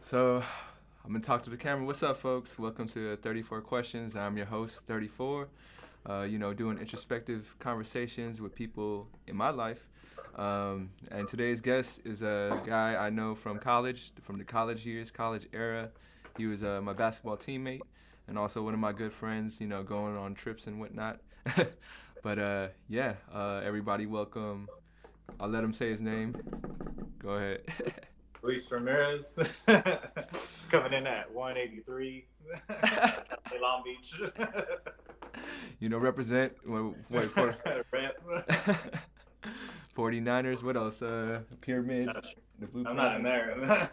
So I'm gonna talk to the camera. What's up, folks? Welcome to 34 Questions. I'm your host, 34. Doing introspective conversations with people in my life. And today's guest is a guy I know from college, from the college years, college era. He was my basketball teammate and also one of my good friends. Going on trips and whatnot. But everybody, welcome. I'll let him say his name. Go ahead. Luis Ramirez coming in at 183 Long Beach. Represent. Wait for Rep. 49ers. What else? Pyramid. The blue I'm not in there.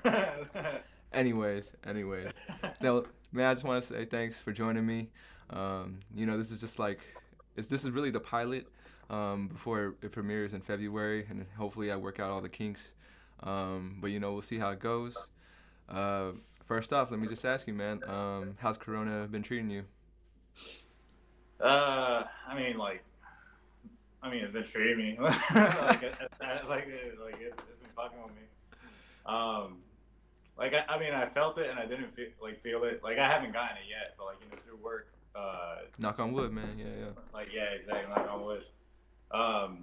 Anyways. Now, man, I just want to say thanks for joining me. This is just like, this is really the pilot before it premieres in February, and hopefully I work out all the kinks. But we'll see how it goes. First off, let me just ask you, man, how's Corona been treating you? It's been treating me it's been fucking with me. I felt it and I didn't feel it. Like I haven't gotten it yet, but through work. Knock on wood, man. Yeah, exactly. Knock on wood. I've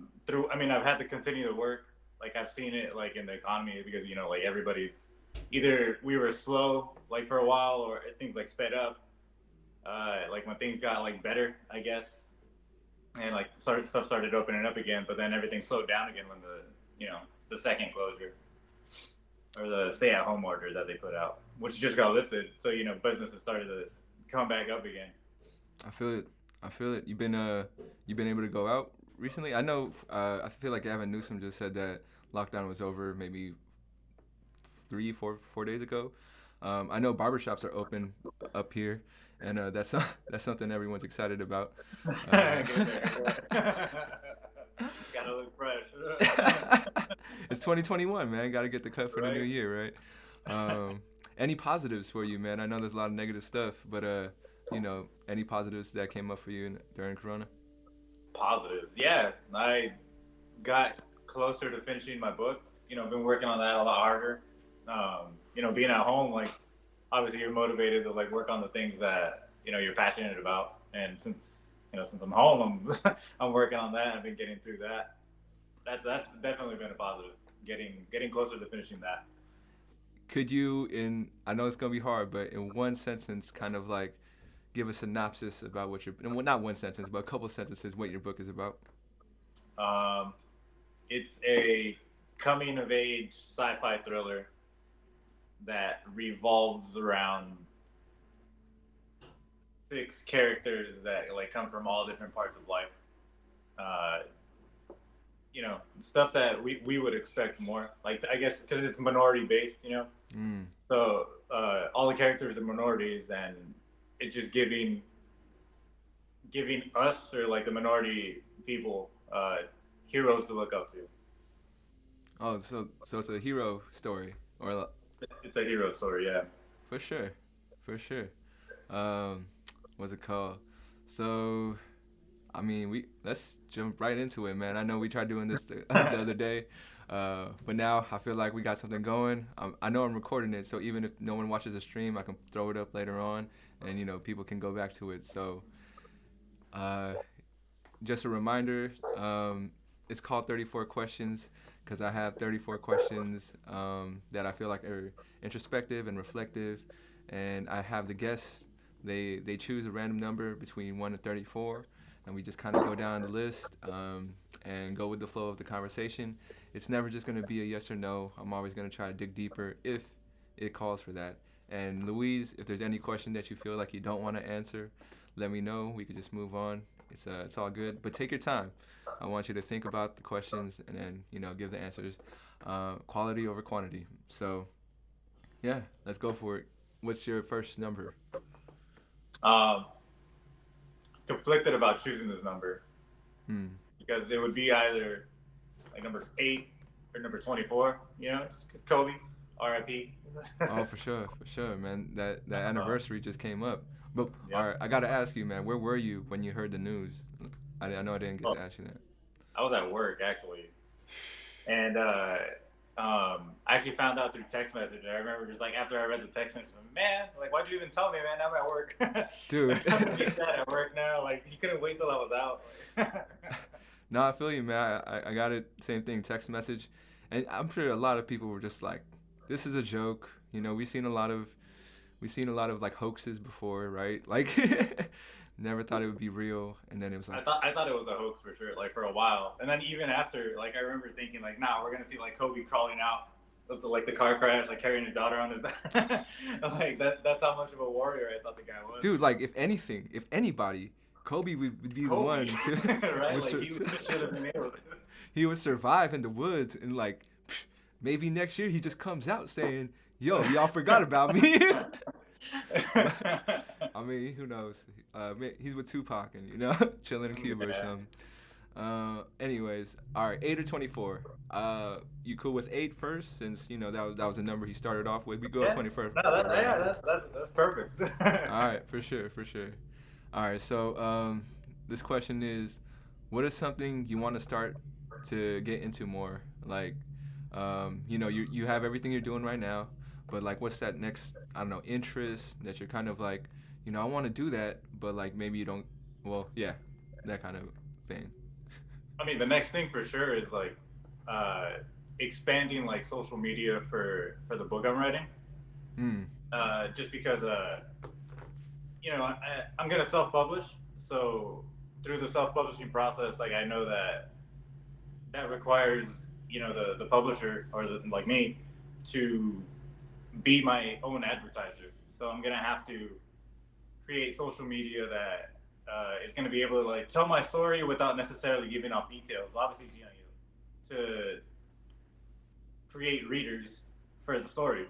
had to continue to work. Like I've seen it like in the economy because everybody's either we were slow like for a while or things like sped up. Like when things got like better, I guess, and like stuff started opening up again, but then everything slowed down again when the second closure or the stay-at-home order that they put out, which just got lifted. So businesses started to come back up again. I feel it. You've been able to go out recently. I know. I feel like Gavin Newsom just said that lockdown was over maybe 4 days ago. I know barbershops are open up here, and that's that's something everyone's excited about. Gotta look fresh. It's 2021, man. Got to get the cut for the new Right. year, right? Any positives for you, man? I know there's a lot of negative stuff, but any positives that came up for you during Corona? Positives. Yeah, I got closer to finishing my book. I've been working on that a lot harder. Being at home, like obviously you're motivated to like work on the things that you're passionate about. And since I'm home, I'm working on that. I've been getting through that. That's definitely been a positive. Getting closer to finishing that. Could you, I know it's gonna be hard, but in one sentence, kind of like give a synopsis about what well, not one sentence, but a couple sentences, what your book is about? Um, it's a coming of age sci-fi thriller that revolves around six characters that like come from all different parts of life. Uh, Stuff that we would expect more. Like I guess because it's minority based. Mm. So all the characters are minorities, and it just giving us or like the minority people heroes to look up to. Oh, so it's a hero story, or It's a hero story, yeah. for sure, for sure. Um, what's it called? So, I mean, we let's jump right into it, man. I know we tried doing this the other day, but now I feel like we got something going. I know I'm recording it, so even if no one watches the stream, I can throw it up later on, and people can go back to it. So, uh, just a reminder, it's called 34 questions because I have 34 questions that I feel like are introspective and reflective, and I have the guests. They choose a random number between 1 and 34, and we just kind of go down the list and go with the flow of the conversation. It's never just going to be a yes or no. I'm always going to try to dig deeper if it calls for that. And Louise, if there's any question that you feel like you don't want to answer, let me know. We could just move on. It's all good, but take your time. I want you to think about the questions and then give the answers. Quality over quantity. So yeah, let's go for it. What's your first number? Um, Conflicted about choosing this number Hmm. because it would be either like number 8 or number 24. Just because Kobe, R.I.P. Oh, for sure, man. That anniversary just came up. But all Yep. right, I gotta ask you, man. Where were you when you heard the news? I know I didn't get Oh, to ask you that. I was at work actually, and I actually found out through text message. I remember just like after I read the text message, like, man, like why'd you even tell me, man? I'm at work. Dude. I'm gonna be sad at work now. Like you couldn't wait till I was out. Like, No, I feel you, man. I got it. Same thing, text message, and I'm sure a lot of people were just like, "This is a joke." You know, we've seen a lot of like hoaxes before, right? Like, never thought it would be real, and then it was like, I thought it was a hoax for sure, like for a while. And then even after, like I remember thinking like, nah, we're gonna see like Kobe crawling out of like the car crash, like carrying his daughter on his back. Like that's how much of a warrior I thought the guy was. dude, like if anything, if anybody, Kobe would be the Kobe, one to, right? would Like sur- he should have been able to. he would survive in the woods, and like maybe next year he just comes out saying, "Yo, y'all forgot about me." But I mean, who knows? He's with Tupac and chilling in Cuba or Yeah. something. Anyways, all right, 8 or 24. You cool with eight first, since that was the number he started off with. We go at Yeah. 21st No, for right yeah, now. that's perfect. All right, for sure, for sure. All right, so this question is, what is something you want to start to get into more? Like, you have everything you're doing right now, but like, what's that next? I don't know, interest that you're kind of like, I want to do that, but like maybe you don't. Well, yeah, that kind of thing. I mean, the next thing for sure is like uh, expanding like social media for the book I'm writing. Hmm. Just because I'm gonna self-publish, so through the self-publishing process, like I know that requires the publisher or like me to be my own advertiser. So I'm gonna have to create social media that is gonna be able to like tell my story without necessarily giving out details. Obviously, to create readers for the story.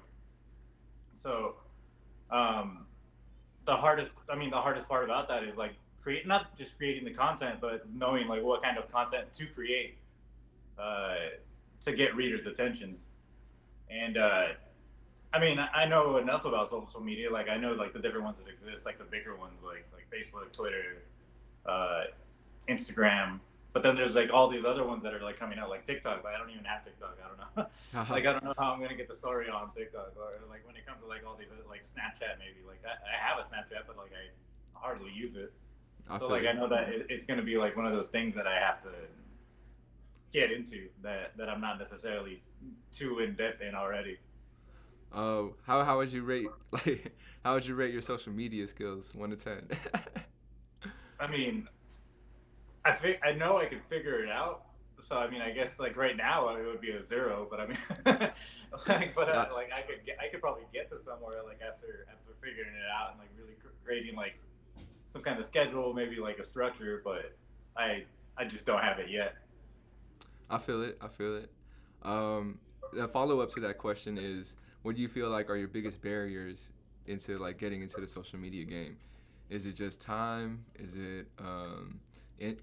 So um, the hardest part about that is like create not just creating the content, but knowing like what kind of content to create uh, to get readers' attentions. And I mean, I know enough about social media. Like I know like the different ones that exist, like the bigger ones, like Facebook, Twitter, uh, Instagram. But then there's like all these other ones that are like coming out, like TikTok. But I don't even have TikTok. I don't know. Haha. Like I don't know how I'm gonna get the story on TikTok, or like when it comes to like all these like Snapchat, maybe like I have a Snapchat, but like I hardly use it. I So feel like you. I know that it's gonna be like one of those things that I have to get into that I'm not necessarily too in depth in already. How would you rate like how would you rate your social media skills, 1 to 10? I mean, I know I can figure it out. So I mean, I guess like right now it would be a zero, but I mean, Not, like I could probably get to somewhere like after figuring it out and like really creating like some kind of schedule, maybe like a structure, but I I just don't have it yet. I feel it. I feel it. The follow up to that question is, what do you feel like are your biggest barriers into like getting into the social media game? Is it just time? Is it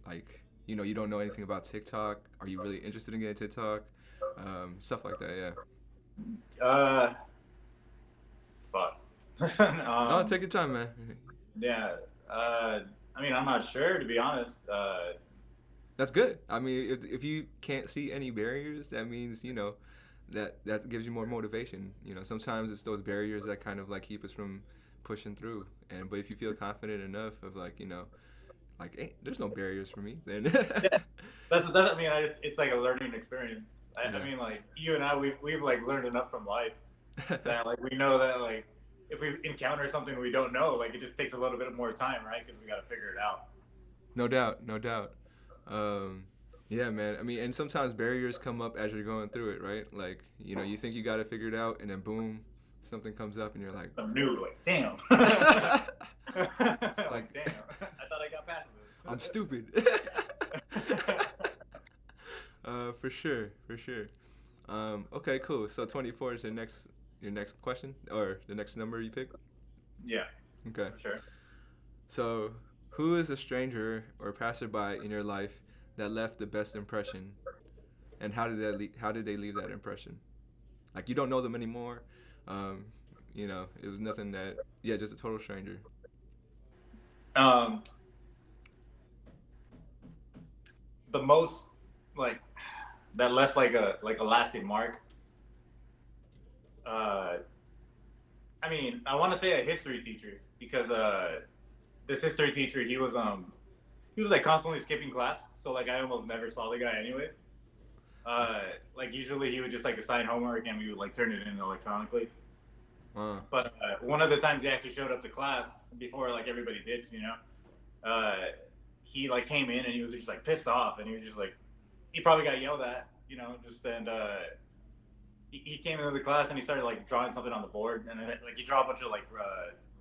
like you don't know anything about TikTok? Are you really interested in getting TikTok? Stuff like that. Yeah. Uh, but No, take your time, man. yeah. Uh, I mean, I'm not sure to be honest. That's good. I mean, if you can't see any barriers, that means that gives you more motivation. Sometimes it's those barriers that kind of like keep us from pushing through. And but if you feel confident enough of like like hey, there's no barriers for me, then Yeah, that's. I mean, it's like a learning experience. I yeah. mean, like you and I, we've like learned enough from life that like we know that like if we encounter something we don't know, like it just takes a little bit more time, right? Because we got to figure it out. No doubt, no doubt. Um, yeah, man. I mean, and sometimes barriers come up as you're going through it, right? Like, you think you got it figured out, and then boom, something comes up, and you're like, I'm new, like damn, like, like damn. I thought I got past I'm this. stupid. For sure, for sure. Okay, cool. So 24 is your next question or the next number you pick. Yeah, Okay. for sure. So, who is a stranger or passerby in your life that left the best impression, and how did they leave that impression? Like you don't know them anymore. Um, it was nothing that yeah, just a total stranger. Um, the most like that left like a lasting mark. uh, I mean, I want to say a history teacher because this history teacher he was like constantly skipping class, so like I almost never saw the guy anyways. Like usually he would just like assign homework and we would like turn it in electronically. Uh, But one of the times he actually showed up to class before like everybody did, uh, he like came in and he was just like pissed off and he was just like he probably got yelled at, just and he came into the class and he started like drawing something on the board and then like he drew a bunch of like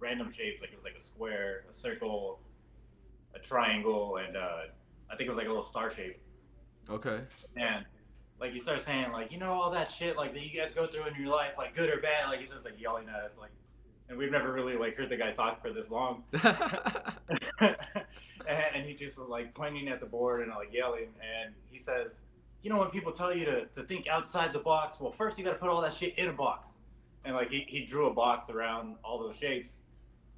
random shapes, like it was like a square, a circle, a triangle, and I think it was like a little star shape. okay. And like he started saying like all that shit like that you guys go through in your life, like good or bad, like he starts like yelling at us like, and we've never really like heard the guy talk for this long. And he just was like pointing at the board and like yelling, and he says, when people tell you to think outside the box, well, first you got to put all that shit in a box. And like he drew a box around all those shapes,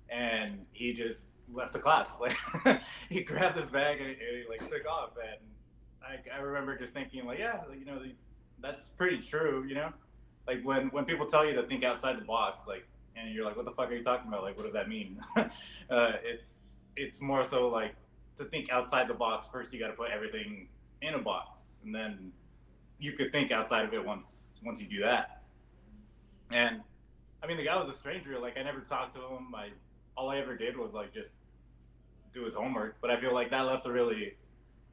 and he just left the class. Like he grabbed his bag and he like took off. And I remember just thinking like, yeah, like, that's pretty true. Like when people tell you to think outside the box, like, and you're like, what the fuck are you talking about? Like, what does that mean? It's more so like to think outside the box. First, you got to put everything in a box, and then you could think outside of it once you do that. And I mean, the guy was a stranger. Like, I never talked to him. All I ever did was like just do his homework. But I feel like that left a really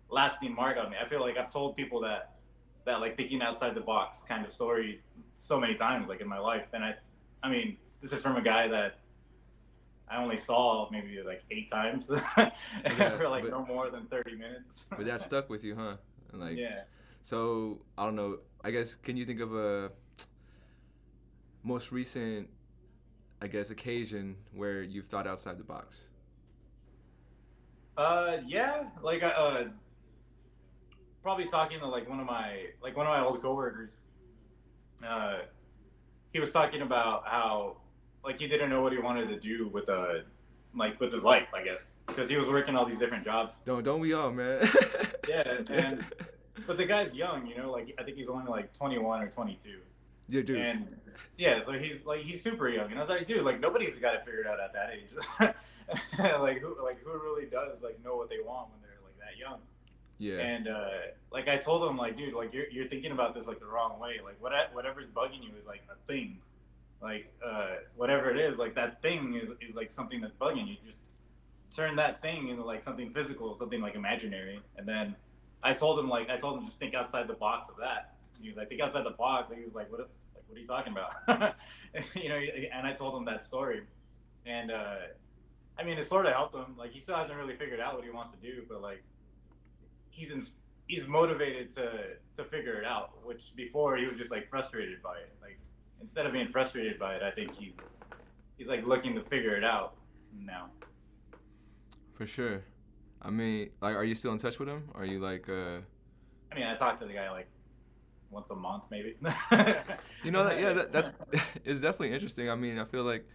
lasting mark on me. I feel like I've told people that like thinking outside the box kind of story so many times, like in my life. And I mean, this is from a guy that I only saw maybe like 8 times Yeah, for like no more than 30 minutes. but that stuck with you, huh? And like, Yeah. so I don't know. I guess can you think of a most recent, I guess, occasion where you've thought outside the box? Yeah. Like, probably talking to like one of my old coworkers. Uh, he was talking about how like he didn't know what he wanted to do with like with his life, I guess, because he was working all these different jobs. Don't we all, man? Yeah, and but the guy's young, like I think he's only like 21 or 22. Yeah, dude. And yeah, so he's super young, and I was like, dude, like nobody's got it figured out at that age. Like who really does like know what they want when they're like that young? Yeah. And like I told him, like, dude, like you're thinking about this like the wrong way. Like whatever's bugging you is like a thing. Like whatever it is, like that thing is like something that's bugging you. Just turn that thing into like something physical, something like imaginary. And then I told him just think outside the box of that. He was like, think outside the box. And he was like, what are you talking about? And I told him that story. And I mean, it sort of helped him. Like he still hasn't really figured out what he wants to do, but like he's motivated to figure it out. Which before he was just like frustrated by it. Like instead of being frustrated by it, I think he's like looking to figure it out now. For sure. I mean, like, are you still in touch with him? Are you like, I mean, I talk to the guy like once a month, maybe. you know that? Yeah, that's it's definitely interesting. I mean, I feel like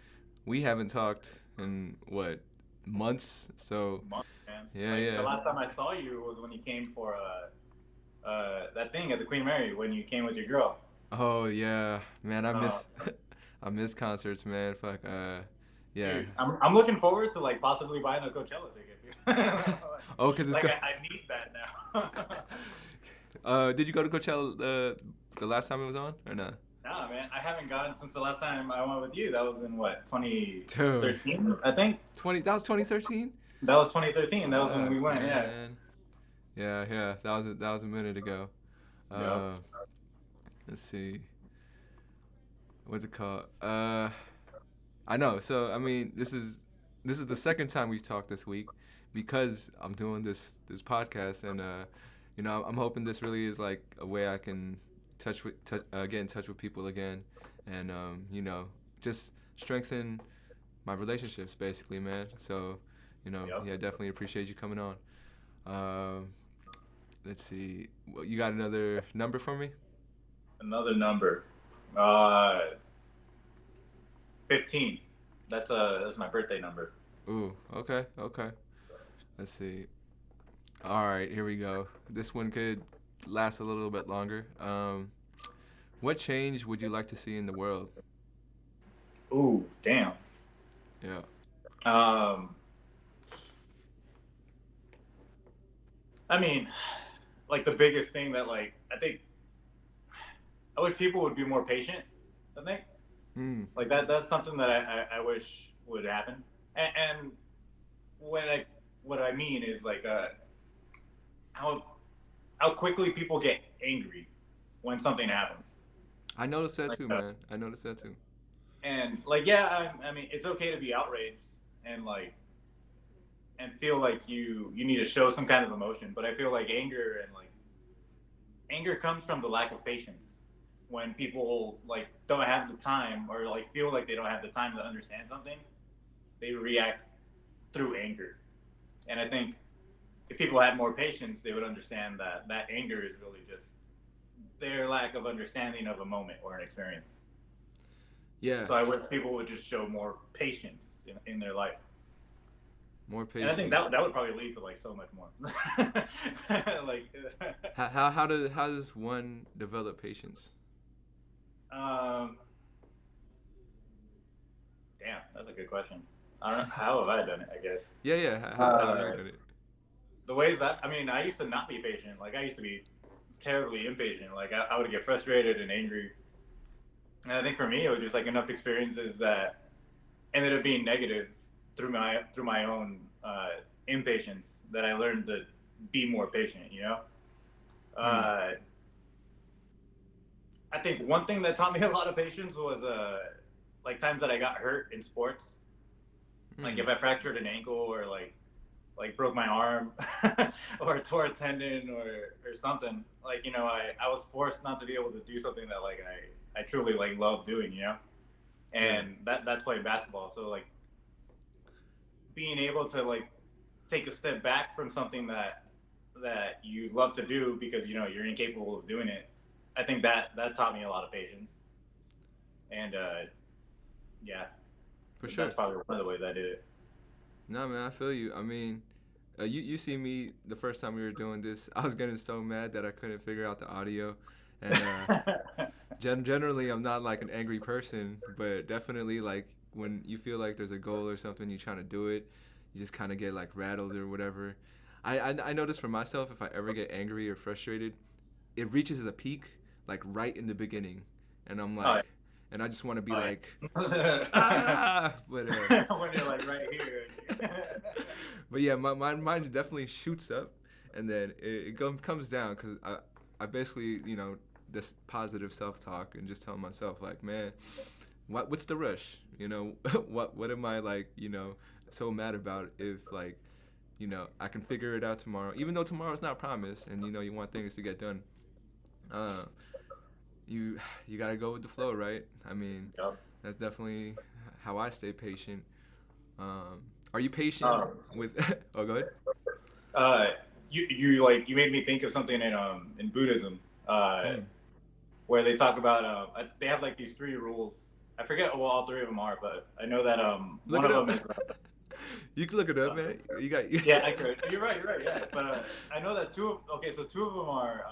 we haven't talked in what months. So Month, man. yeah, Like the yeah. last time I saw you was when you came for that thing at the Queen Mary when you came with your girl. Oh yeah, man. I Uh, miss I miss concerts, man. Fuck. Yeah. Dude, I'm looking forward to like possibly buying a Coachella ticket. Oh, cause it's Like go- I need that now. Did you go to Coachella the last time it was on or not? Nah, man, I haven't gone since the last time I went with you. That was in what Dude, 2013, I think. 20. That was 2013. That was 2013. That was when Fuck, we went. Yeah. man. Yeah, yeah. That was a minute ago. Yep. Uh, let's see. What's it called? I know. So I mean, this is the second time we've talked this week because I'm doing this podcast, and I'm hoping this really is like a way I can get in touch with people again, and just strengthen my relationships, basically, man. So, Yep. yeah, definitely appreciate you coming on. Um, let's see. Well, you got another number for me? Another number. Uh, 15. That's my birthday number. Ooh, okay, okay. Let's see. All right, here we go. This one could last a little bit longer. What change would you like to see in the world? Ooh, damn. Yeah. Um, I mean, like the biggest thing that like I think I wish people would be more patient. I think Hmm. like that's something that I wish would happen. And when I what I mean is like how how quickly people get angry when something happens. I noticed that Like too, man. I noticed that too. and like yeah, I mean it's okay to be outraged and like and feel like you need to show some kind of emotion, but I feel like anger and like anger comes from the lack of patience when people like don't have the time or like feel like they don't have the time to understand something, they react through anger. And I think if people had more patience, they would understand that that anger is really just their lack of understanding of a moment or an experience. Yeah. So I wish people would just show more patience in their life. More And I think patience. that would probably lead to like so much more. Like, How does one develop patience? um, damn, that's a good question. I don't know how have I done it. I guess Yeah, yeah. How have you uh, done it? the ways that I mean, I used to not be patient. Like I used to be terribly impatient. Like I would get frustrated and angry. And I think for me, it was just like enough experiences that ended up being negative through my own impatience that I learned to be more patient. You know, Hmm. uh, I think one thing that taught me a lot of patience was like times that I got hurt in sports. Like Hmm. if I fractured an ankle or like broke my arm or tore a tendon or something. Like you know, I was forced not to be able to do something that like I truly like love doing. You know, Yeah. and that's playing basketball. So like being able to like take a step back from something that you love to do because you know you're incapable of doing it. I think that taught me a lot of patience, and yeah, For sure. that's probably one of the ways I did it. No, man, I feel you. I mean, you see me the first time we were doing this. I was getting so mad that I couldn't figure out the audio, and generally I'm not like an angry person, but definitely like when you feel like there's a goal or something, you're trying to do it, you just kind of get like rattled or whatever. I notice for myself if I ever get angry or frustrated, it reaches a peak like right in the beginning, and I'm Oh, like, and I just want to be oh like, yeah. ah, but When you're like right here. but yeah, my mind definitely shoots up, and then comes down because I basically this positive self talk and just tell myself like, man, what's the rush? What am I like so mad about if like I can figure it out tomorrow, even though tomorrow's not promised, and you want things to get done. Uh, you you gotta go with the flow, right? I mean, Yep. that's definitely how I stay patient. Are you patient Um, with? Oh, go ahead. uh, you like you made me think of something in Buddhism, uh, Hmm. where they talk about they have like these three rules. I forget what all three of them are, but I know that Look one it of up. them is You can look it up, uh, man. You got. yeah, I could. You're right. You're right. Yeah, but I know that two. Okay, so two of them are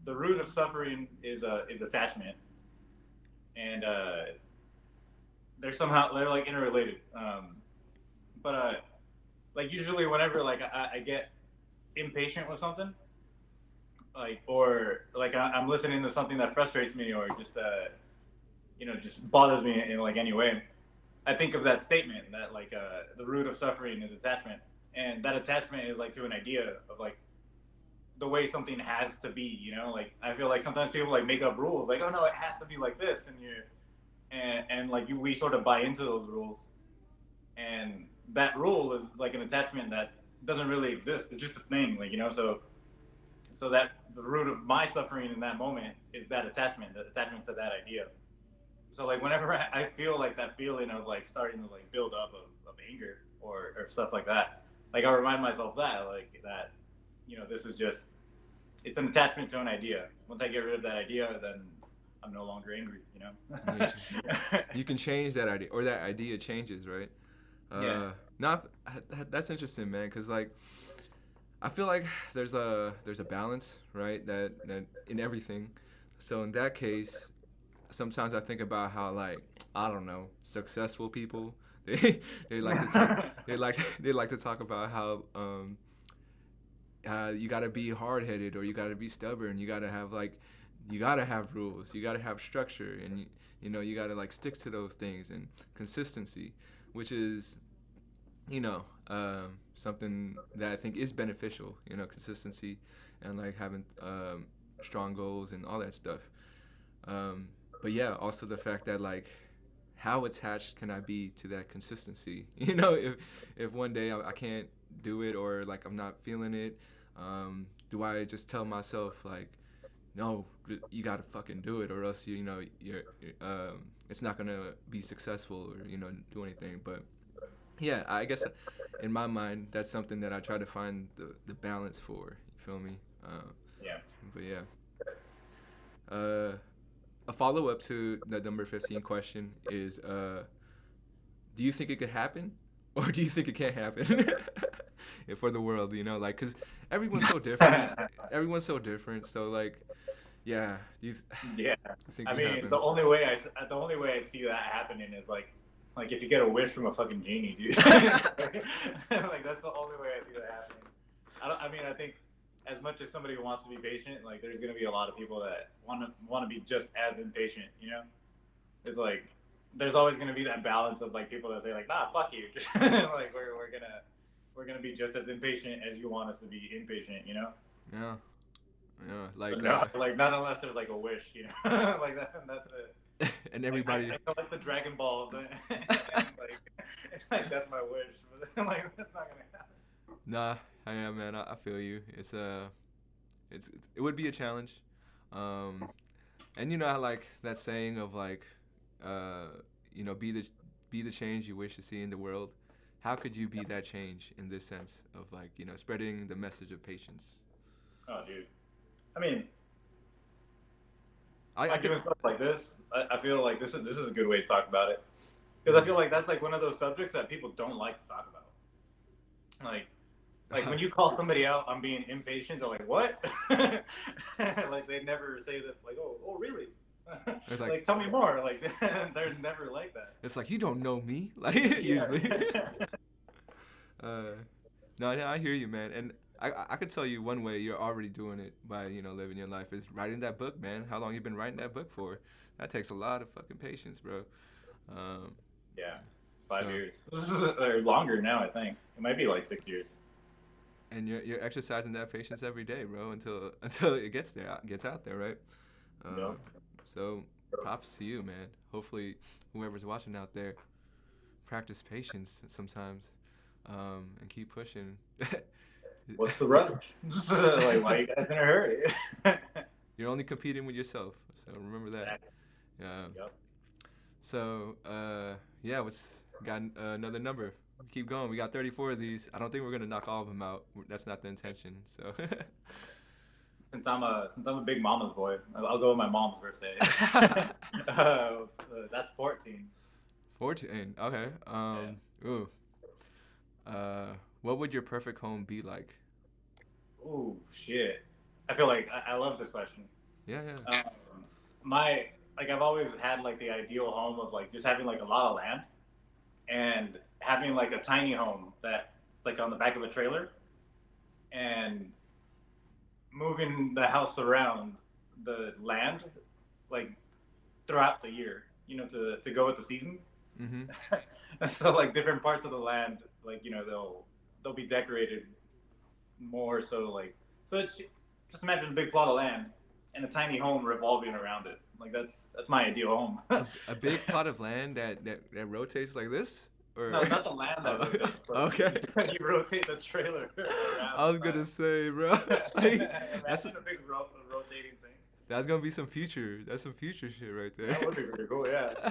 the root of suffering is attachment, and they're like interrelated. But like usually whenever like I get impatient with something, like or like I'm listening to something that frustrates me or just you know just bothers me in like any way, I think of that statement that like the root of suffering is attachment, and that attachment is like to an idea of like the way something has to be. You know, like I feel like sometimes people like make up rules, like oh no, it has to be like this, and you and like we sort of buy into those rules, and that rule is like an attachment that doesn't really exist. It's just a thing, like you know. So that the root of my suffering in that moment is that attachment to that idea. So like whenever I feel like that feeling of like starting to like build up of anger or stuff like that, like I remind myself that like that, you know, this is just it's an attachment to an idea. Once I get rid of that idea, then I'm no longer angry. You Yeah, know. you can change that idea, or that idea changes, right? Yeah. Now that's interesting, man, because like I feel like there's a balance, right? That in everything. So in that case, sometimes I think about how like I don't know successful people they they like to talk they like to talk about how you gotta be hard headed or you gotta be stubborn. You gotta have rules. You gotta have structure, and you know you gotta like stick to those things and consistency, which is something that I think is beneficial. You know, consistency and like having strong goals and all that stuff. Um, but yeah, also the fact that like how attached can I be to that consistency? You know, if one day I can't do it or like I'm not feeling it, do I just tell myself like, no, you gotta fucking do it or else you're it's not gonna be successful or do anything. But yeah, I guess in my mind that's something that I try to find the balance for. You feel me? Yeah. But yeah. Uh, a follow up to the number 15 question is do you think it could happen or do you think it can't happen for the world, like cuz everyone's so different. Everyone's so different. So like yeah, Yeah. you think I it could mean, happen? the only way I see that happening is like if you get a wish from a fucking genie, dude. Like that's the only way I see that happening. I mean, I think as much as somebody wants to be patient, like there's gonna be a lot of people that want to be just as impatient. You know, it's like there's always gonna be that balance of like people that say like, nah, fuck you, like we're gonna be just as impatient as you want us to be impatient. You know. Yeah. Yeah, But like no, like not unless there's like a wish, you know, like that's it. and Like everybody I collect the Dragon Balls, and like that's my wish. But like that's not gonna happen. Nah, I am man. I feel you. It would be a challenge. Um and I like that saying of like uh be the change you wish to see in the world. How could you be that change in this sense of like, spreading the message of patience? Oh, dude. I mean, I by could doing stuff like this, I feel like this is a good way to talk about it because I feel like that's like one of those subjects that people don't like to talk about. Like when you call somebody out on being impatient, they're like, "What?" Like they never say that. Like, "Oh, really?" it's like Like, tell me more. Like, there's never like that. it's like you don't know me like Yeah. usually. uh no, yeah, I hear you, man. And I could tell you one way you're already doing it by, living your life is writing that book, man. How long you been writing that book for? That takes a lot of fucking patience, bro. Um, Yeah. Five so, years or longer now. I think it might be like 6 years. and you're exercising that patience every day, bro, until until it gets out there, right? No. So, props to you, man. Hopefully, whoever's watching out there, practice patience sometimes, and keep pushing. What's the rush? Like, why you guys in a hurry? You're only competing with yourself, so remember that. Exactly. Um, Yep. so yeah, what's got another number? Keep going. We got 34 of these. I don't think we're gonna knock all of them out. That's not the intention. So Since I'm a big mama's boy, I'll go with my mom's birthday. That's 14. 14. Okay. Ooh. Uh, what would your perfect home be like? Ooh, shit. I feel like I love this question. Yeah, yeah. My like I've always had like the ideal home of like just having like a lot of land and having like a tiny home that it's like on the back of a trailer and moving the house around the land like throughout the year, to go with the seasons. Mm-hmm. So like different parts of the land, like they'll be decorated more so like so it's just imagine a big plot of land and a tiny home revolving around it. Like that's my ideal home. A big plot of land that rotates like this, or No, not the land that rotates, but okay. you rotate the trailer around I the was gonna time. say, bro, like that's Imagine a big rotating thing. that's gonna be some future. That's some future shit right That would there. be pretty cool, yeah.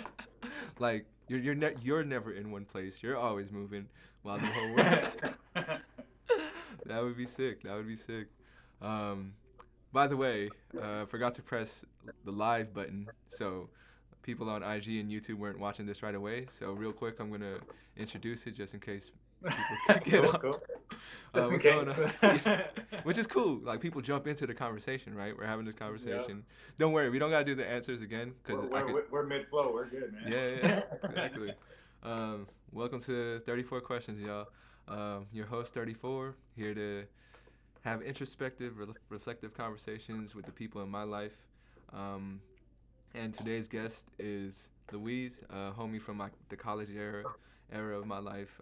Like you're never in one place. You're always moving while the whole world. That would be sick. That would be sick. Um, by the way, forgot to press the live button, so people on IG and YouTube weren't watching this right away. So real quick, I'm gonna introduce it just in case people could get Cool, on. cool. just in What's going case. on? Yeah. Which is cool. Like people jump into the conversation, right? We're having this Yeah, conversation. Don't worry, we don't gotta do the answers again because we're I we're could. we're mid flow. We're good, Yeah, yeah, man. exactly. Welcome to 34 questions, y'all. Your host 34 here to have introspective, reflective conversations with the people in my life. Um, and today's guest is Louise, homie from the college era of my life.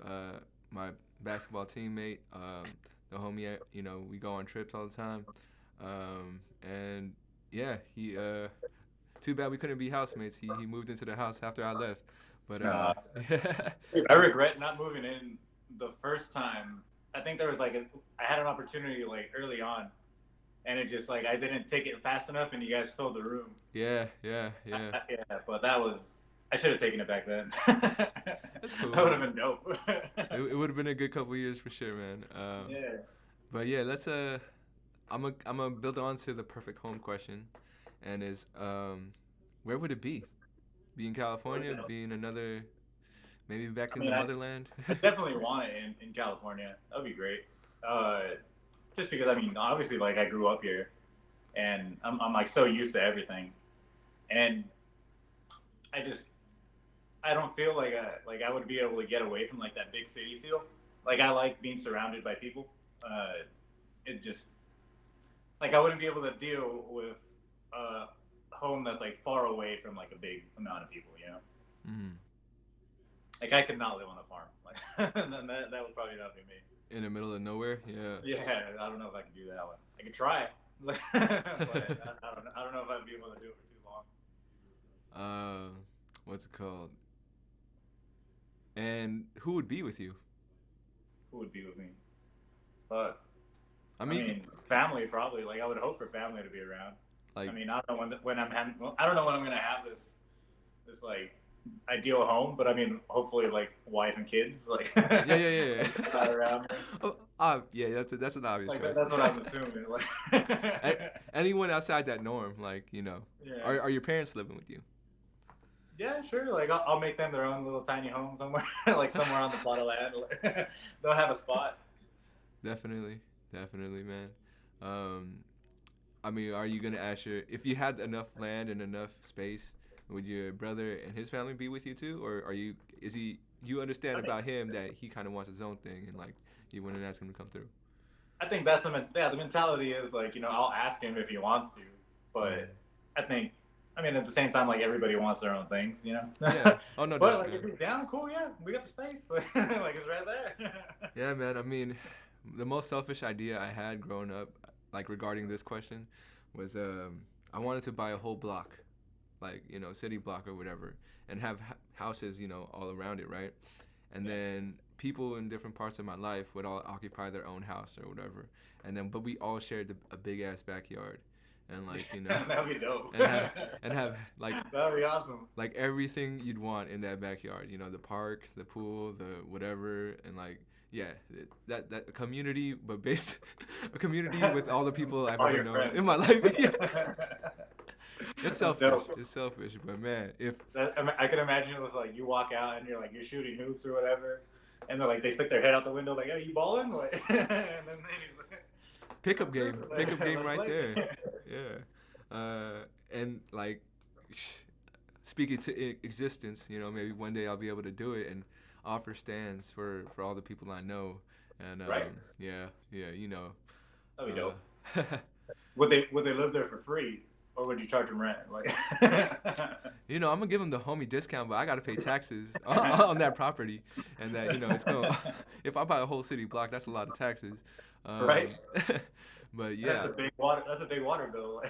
My basketball teammate, the homie. We go on trips all the time. And yeah, he. Too bad we couldn't be housemates. He moved into the house after I left. But uh, yeah, I regret not moving in the first time. I think there was I had an opportunity like early on, and it just like I didn't take it fast enough, and you guys filled the room. yeah, yeah, yeah. Yeah, but that was I should have taken it back then. That's That would cool. have been dope. It would have been a good couple years for sure, man. Yeah. But yeah, let's I'm gonna build on to the perfect home question, and is where would it be? Be in California? Be in another? Maybe back I in mean, the I, motherland? I definitely want it in California. That'd be great. Uh, just because I mean, obviously, like I grew up here, and I'm like so used to everything, and I just I don't feel like I would be able to get away from like that big city feel. Like I like being surrounded by people. It just like I wouldn't be able to deal with a home that's like far away from like a big amount of people. You know, Mm. like I could not live on a farm. Like then that would probably not be me. In the middle of nowhere? Yeah. Yeah, I don't know if I can do that one. I could try, but I don't know if I'd be able to do it for too long. uh, what's it called? And who would be with you? Who would be with me? But I I mean, mean, family probably. Like I would hope for family to be around. I like, mean, I don't know when I'm having. Well, I don't know when I'm gonna have this like ideal home, but I mean, hopefully like wife and kids like yeah, yeah, yeah. not around me. Oh, yeah, that's an obvious Like choice. that's what I'm assuming. Anyone outside that norm, like Yeah. are your parents living with you? Yeah, sure. Like I'll make them their own little tiny home somewhere, like somewhere on the plot of land. They'll have a spot. Definitely, definitely, man. Um, I mean, are you gonna ask your if you had enough land and enough space, would your brother and his family be with you too, or is he? You understand I think about him that he kind of wants his own thing and like you wouldn't ask him to come through. I think that's the mentality is like I'll ask him if he wants to, Mm. but I think I mean at the same time like everybody wants their own things. Yeah. Oh, no But doubt. like Yeah. if he's down, cool, yeah, we got the space, like it's right there. Yeah, man. I mean, the most selfish idea I had growing up, like regarding this question, was I wanted to buy a whole block, like city block or whatever, and have houses, all around it, right? And Yeah, then people in different parts of my life would all occupy their own house or whatever, and then but we all shared a big ass backyard, and like that'd be dope. and have like That'd be awesome. everything you'd want in that backyard. The park, the pool, the whatever, and like yeah, that community, but based a community with all the people I've All ever your known friends. in my life. Yeah, it's That's selfish. dope. It's selfish, but man, if I can imagine it was like you walk out and you're shooting hoops or whatever, and they're like they stick their head out the window like, "Hey, you balling?" Like, and then pickup game, pickup game let's right play. there. Yeah, and like speaking to existence, maybe one day I'll be able to do it and offer stands for all the people I know, and Right. yeah, yeah, That'd be dope. uh, Would they live there for free, or would you charge them rent? Like, I'm gonna give them the homie discount, but I gotta pay taxes on that property, and that it's gonna. If I buy a whole city block, that's a lot of taxes. right? But That's yeah, a big water. That's a big water bill.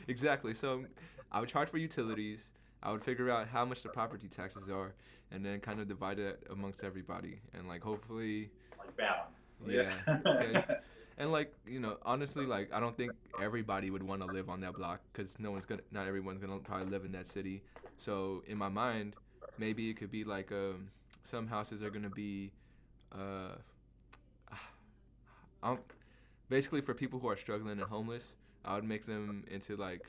exactly. So I would charge for utilities. I would figure out how much the property taxes are, and then kind of divide it amongst everybody, and like hopefully, Like balance. yeah, yeah. And like honestly, like I don't think everybody would want to live on that block because not everyone's gonna probably live in that city. So in my mind, maybe it could be like some houses are gonna be, uh, I don't, basically for people who are struggling and homeless. I would make them into like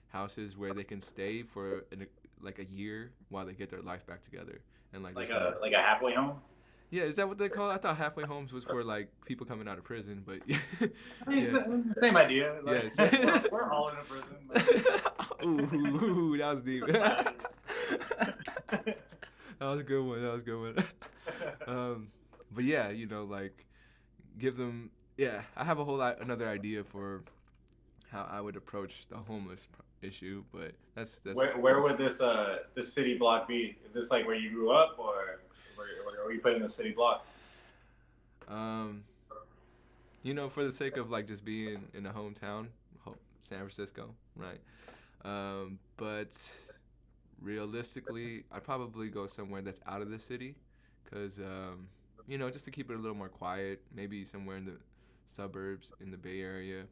houses where they can stay for like a year while they get their life back together, and like Like there's gonna a halfway home. Yeah, is that what they call it? I thought halfway homes was for like people coming out of prison, but I mean, yeah, same idea. Like yes. we're all in a prison. Like, Ooh, that was deep. nah, That was a good one. That was a good one. But yeah, like give them. Yeah, I have a whole lot another idea for how I would approach the homeless issue, but that's where would this city block be? Is this like where you grew up, or where are you put in the city block? um for the sake of like just being in a hometown, San Francisco, right? But realistically, I'd probably go somewhere that's out of the city, cause just to keep it a little more quiet. Maybe somewhere in the suburbs in the Bay Area.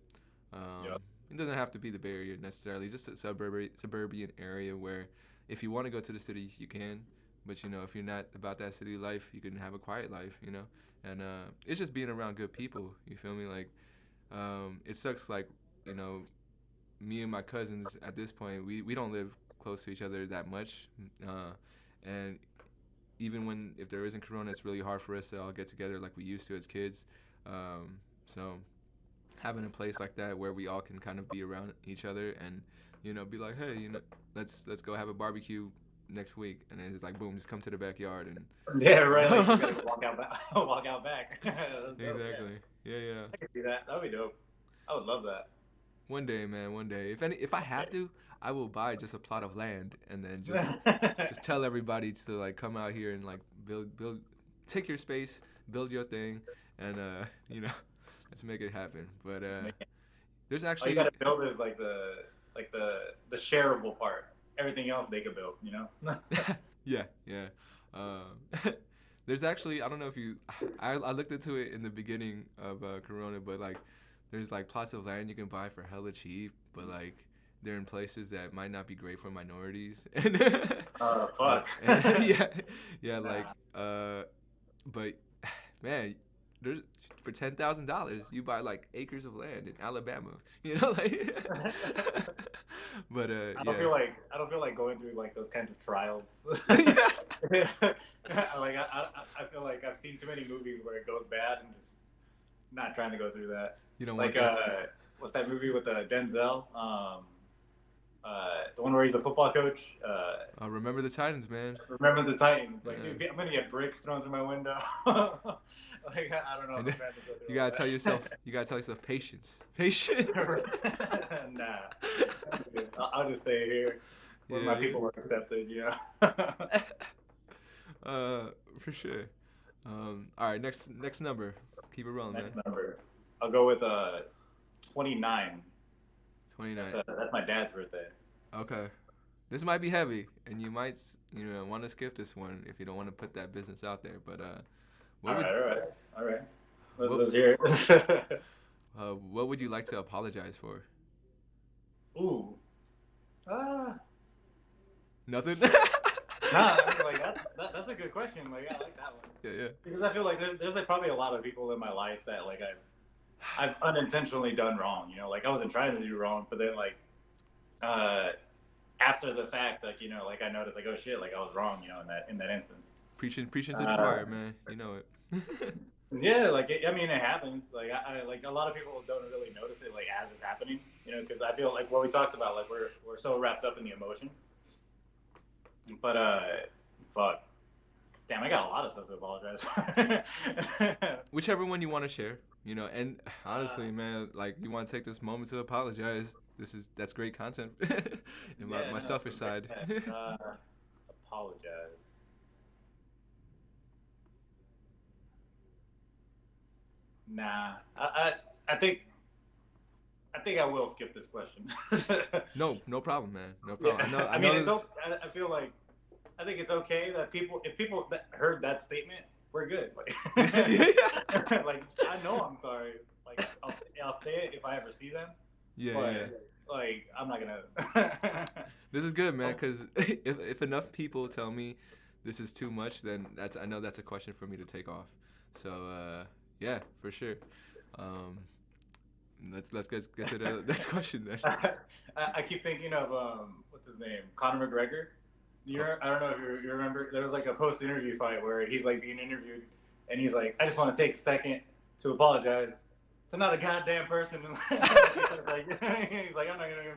Yeah. It doesn't have to be the Bay Area necessarily. Just a suburban area where, if you want to go to the city, you can. But if you're not about that city life, you can have a quiet life. And it's just being around good people. You feel me? Like, it sucks. Like, you know, me and my cousins at this point, we don't live close to each other that much, and even when if there isn't corona, it's really hard for us to all get together like we used to as kids. So having a place like that where we all can kind of be around each other and be like, hey, let's go have a barbecue next week, and then it's like boom, just come to the backyard and Yeah, right. Like you gotta walk out back. Walk out back. That's dope, exactly, yeah. I can see that. That'd be dope. I would love that. One day, man, one day. If I have to, I will buy just a plot of land and then just tell everybody to like come out here and like build take your space, build your thing, and let's make it happen. But there's All you actually gotta build is like the shareable part. Everything else they could build. You know. yeah. There's actually I don't know if you I looked into it in the beginning of Corona, but like there's like plots of land you can buy for hella cheap, but like they're in places that might not be great for minorities. And Fuck. yeah, like Nah. but man, there's for $10,000 you buy like acres of land in Alabama, like. But yeah. I don't feel like going through like those kinds of trials. Yeah. Like I feel like I've seen too many movies where it goes bad and just not trying to go through that. You don't want Like that. what's that movie with Denzel? The one where he's a football coach. Remember the Titans, man. Remember the Titans? Like, Yeah. dude, I'm gonna get bricks thrown through my window. Like, I don't know And if then I'm trying to go through you all gotta tell yourself, patience, patience. that. Nah, I'll just stay here where my Yeah. people are accepted. You know. For sure. All right, next number. Keep it rolling, Next man. number, I'll go with 29. 29. That's my dad's birthday. Okay. This might be heavy, and you might want to skip this one if you don't want to put that business out there. But what would All right. what Let's hear it. what would you like to apologize for? Ooh. Ah. Nothing. Nah, like that's a good question. Like I like that one. Yeah. Because I feel like there's like probably a lot of people in my life that like I've unintentionally done wrong. You know, like I wasn't trying to do wrong, but then like uh after the fact, like like I noticed like oh shit, like I was wrong. You know, in that instance. Preaching to the Uh, choir, man. You know it. yeah, like I mean it happens. Like I like a lot of people don't really notice it like as it's happening. You know, because I feel like what we talked about, like we're so wrapped up in the emotion. But fuck. Damn, I got a lot of stuff to apologize for. Whichever one you want to share, and uh, honestly, man, like you want to take this moment to apologize. That's great content in my yeah, no, selfish forget side. that. Apologize. Nah, I think I will skip this question. No problem, man. No Yeah, problem. I I mean, know this. I feel like I think it's okay that if people that heard that statement, we're good. Like, like I know I'm sorry. Like I'll say it if I ever see them, Yeah. but like I'm not gonna. This is good, man. Because if enough people tell me this is too much, then I know that's a question for me to take off. So yeah, for sure. Um, let's get to the next question then. I keep thinking of what's his name, Conor McGregor. Oh, I don't know if you remember. There was like a post interview fight where he's like being interviewed, and he's like, I just want to take a second to apologize to not a goddamn person. Like he said, like he's like, I'm not gonna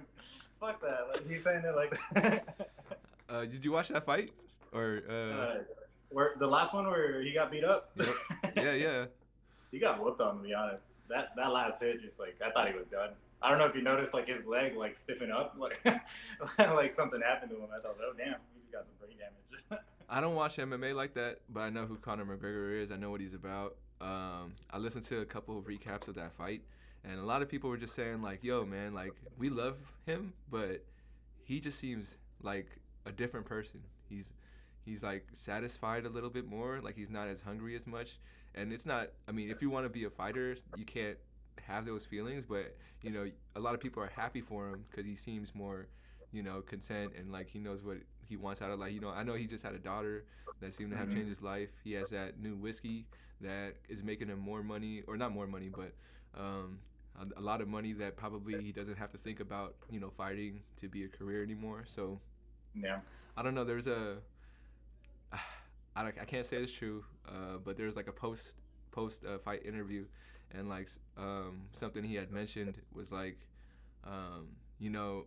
fuck that. Like he's saying it like that. Did you watch that fight? Or uh, where the last one where he got beat up, yep. Yeah, yeah. he got whooped on. To be honest, that last hit, just like I thought he was done. I don't know if you noticed, like his leg like stiffen up, like like something happened to him. I thought, oh damn, he just got some brain damage. I don't watch MMA like that, but I know who Conor McGregor is. I know what he's about. I listened to a couple of recaps of that fight, and a lot of people were just saying like, "Yo, man, like we love him, but he just seems like a different person. He's like satisfied a little bit more. Like he's not as hungry as much. And it's not. I mean, if you want to be a fighter, you can't have those feelings. But you know, a lot of people are happy for him because he seems more, content and like he knows what he wants out of life. I know he just had a daughter that seemed to have Mm-hmm. changed his life. He has that new whiskey that is making him more money, or not more money, but um, a lot of money that probably he doesn't have to think about, fighting to be a career anymore. So Yeah. I don't know. There's a I can't say it's true, but there's like a post fight interview, and like something he had mentioned was like, um, you know,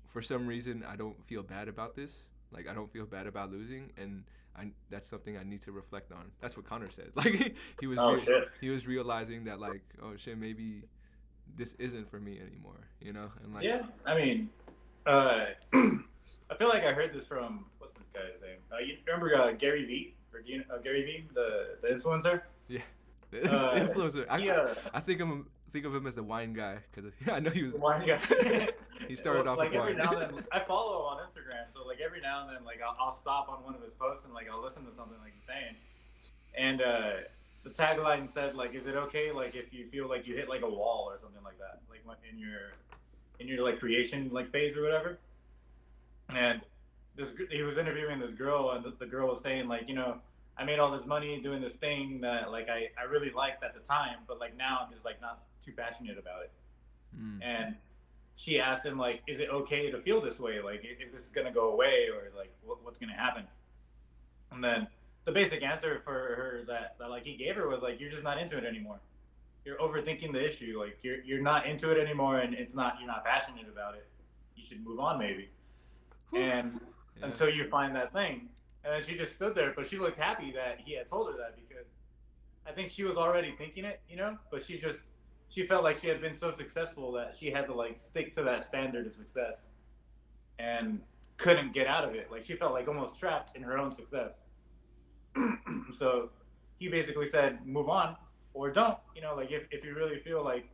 for some reason I don't feel bad about this. Like I don't feel bad about losing, and that's something I need to reflect on. That's what Connor said. Like Oh shit. he was realizing that like, oh shit, maybe this isn't for me anymore. And like, Yeah. I mean, uh, I feel like I heard this from what's this guy's name? You remember Gary Vee? Or Gary Vee, the influencer? yeah, the Uh, influencer. he I think of him as the wine guy because I know he was. the wine guy. He started Well, off with like every wine. now and then, I follow him on Instagram, so like every now and then, like I'll stop on one of his posts and like I'll listen to something like he's saying, and the tagline said like, "Is it okay like if you feel like you hit like a wall or something like that, like in your like creation like phase or whatever?" And he was interviewing this girl, and the girl was saying like, I made all this money doing this thing that like I really liked at the time, but like now I'm just like not too passionate about it. Mm. And she asked him like, is it okay to feel this way? Like, is this gonna go away, or like what's gonna happen? And then the basic answer for her that like he gave her was like, you're just not into it anymore. You're overthinking the issue. Like you're not into it anymore, and you're not passionate about it. You should move on maybe. Whew. And Yeah. until you find that thing. And then she just stood there, but she looked happy that he had told her that, because I think she was already thinking it, but she felt like she had been so successful that she had to like stick to that standard of success and couldn't get out of it. Like she felt like almost trapped in her own success. So he basically said, move on or don't, like if you really feel like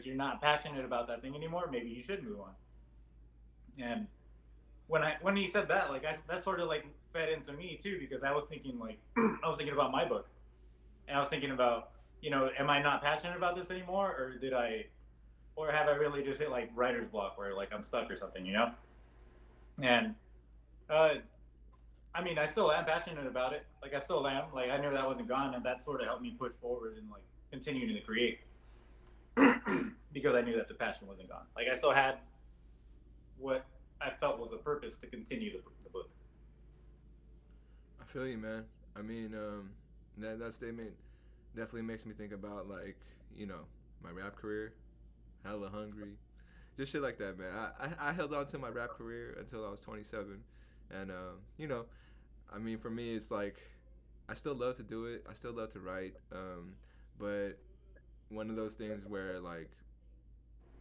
you're not passionate about that thing anymore, maybe you should move on. And when he said that, like that sort of like fed into me too, because I was thinking like I was thinking about my book, and I was thinking about, am I not passionate about this anymore, or have I really just hit like writer's block where like I'm stuck or something. And uh, I mean, I still am passionate about it. Like I still am. Like I knew that wasn't gone, and that sort of helped me push forward and like continuing to create because I knew that the passion wasn't gone. Like I still had what I felt was a purpose to continue the book. I feel you, man. I mean, that statement definitely makes me think about like, my rap career, hella hungry, just shit like that, man. I held on to my rap career until I was 27, and I mean, for me, it's like I still love to do it. I still love to write, but one of those things where like